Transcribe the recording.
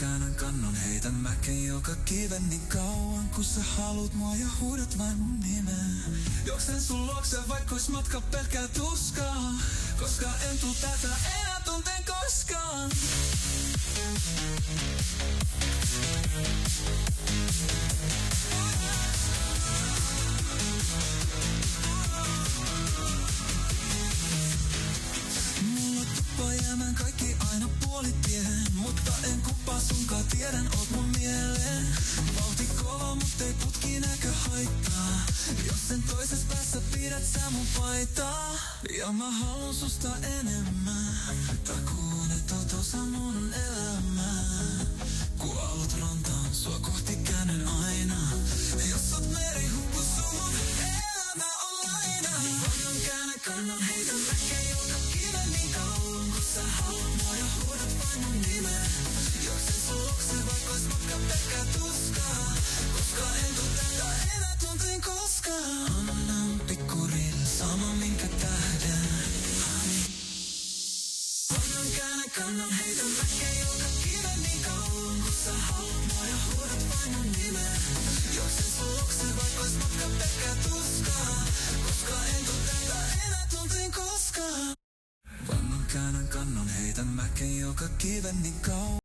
käännän kannon, heitän mäken joka kiven niin kauan kun sä haluut mua ja huudat vain mun nimeä. Juoksen sun luokse vaikkois matka pelkkää tuskaa, koska en tuu tätä enää tunteen koskaan. Mulla tuppaa jäämään kaikki aina puolitiehen, mutta en kuppaa sunkaan, tiedän oot mun mieleen. Vauhti kova, mut ei putki näkö haittaa, jos sen toisessa päässä pidät sä mun paitaa. Ja mä haluun susta enemmän, takuun et oot osa mun elämää. Kun aallot rantaan, sua kohti käännyn aina, jos oot merihuppu sun elämä on laina. Vanhan käännän kannon, heitän mäkeen joka kiven niin kauan kun sä haluut mua ja huudat vain mun nimeä. Juoksen sun luokse vaikkois matka pelkkää tuskaa, koska en tuu tätä enää tunteen koskaan. Annan pikkurille sama minkä tähden. Vanhan käännän kannon, heitän mäkeen joka kiven niin kauan kun sä haluut mua ja huudat vain mun nimeä. Juoksen sun luokse vaikkois matka pelkkää tuskaa, koska en tuu tätä enää tunteen koskaan. Vanhan käännän kannon, heitän mäkeen joka kiven niin kauan.